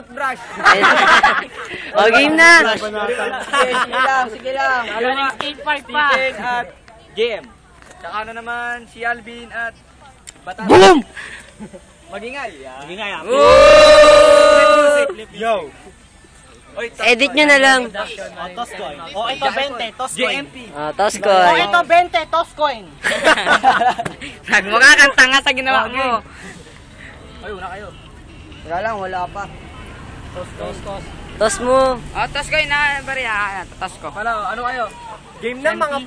toothbrush. O, game na. Sige lang. Skate park pa. Stephen at JM. Tsaka ano naman, si Alvin at Batas. Boom! Magingay. Magingay ah. Yo! Oy, Edit nyo na lang. Toss coin. O ito 20, toss coin. JMP. Toss ko. O ito 20, toss coin. Nagmukha kang tanga sa ginawa mo. Ay, una kayo. Wala lang, wala pa. Toss. Toss mo. Toss ko yun na, bari. Toss ko. Ano kayo? Game na mga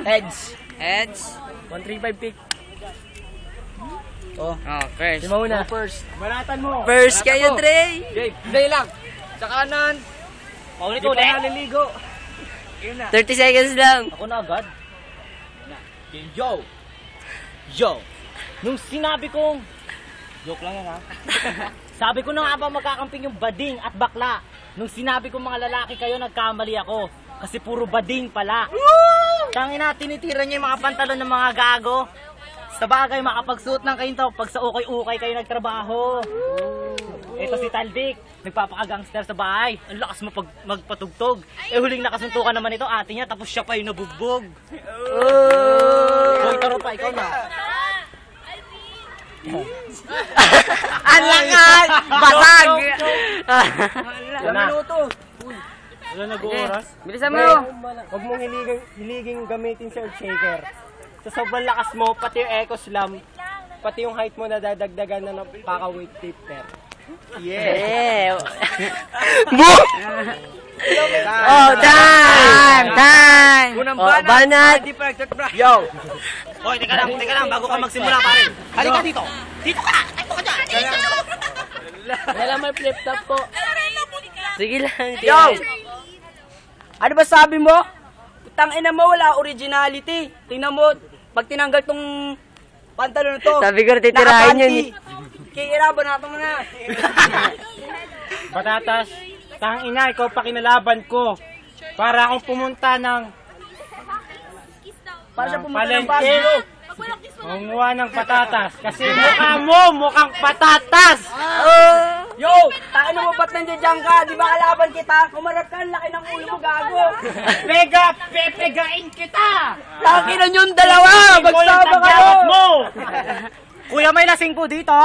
Heads. Heads. 135 pick. First. Si Mauna. First. Baratan mo. First kayo, Dre. Jake, Dre lang. Sa kanan. Paulit-ulit. Di pa naliligo. Yun na. 30 seconds lang. Ako na agad. Yo! Nung sinabi kong... Joke lang yan ha. Sabi ko na nga ba magkakamping yung bading at bakla. Nung sinabi kong mga lalaki kayo, nagkamali ako. Kasi puro bading pala. Tangina, tinitira niyo yung mga pantalon ng mga gago. Sa bagay, makapagsuot ng kayo to. Pag sa ukay-ukay kayo nagtrabaho. Ito si Talvik, nagpapaka-gangster sa bahay. Ang lakas mo magpatugtog. Huling nakasuntukan naman ito, ate niya, tapos siya pa yung nabugbog. Hoy, taro pa, ikaw na. Ang lakas! Basag! Ilang minuto. Wala nag-oras. Bilisan mo. Huwag mong hiliging gamitin si Earthshaker. Sa sobrang lakas mo, pati yung Echo Slam, pati yung height mo na dadagdagan na ng paka-weight lifter. Yeah. Boom! Oh, time! Unang Oh, banat! Yo! Hoy, teka lang, bago ka magsimula pare. Halika dito. Dito ka dyan. Wala may flip-top po. Sige lang. Yo! Ano ba sabi mo? Tangina mo, wala originality. Tingnan mo, pag tinanggal tong pantalon na to. Sabi ko, titirahin yun. Kaya banatan mo na. Batatas, tang ina, ikaw pa kinalaban ko. Para akong pumunta ng Para siya pumunta ng palengke. Baguio. Manguha ng patatas. Kasi mukha mo, mukhang patatas! Yo! Takin mo ba't nandiyan ka? Di ba kalaban kita? Kumarap ka, ang laki ng ulo mo, gago. Pepegain kita! Takin na yung dalawa! Magsama kayo! mo! Kuya, may lasing po dito.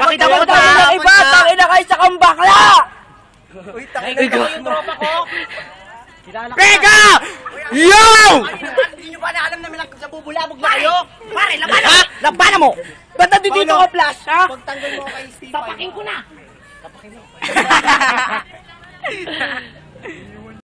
Pakita mo tayo ng iba! Takin na kayo sa kambakla! Uy, takin Ito yung tropa ko. Pega! Yo! Hindi nyo ba na alam na may nabubulabog na kayo? Pare, labanan mo! Ba't nandito ka, Flash, ha? Pagtanggal mo kay Steve. Tapakin ko na!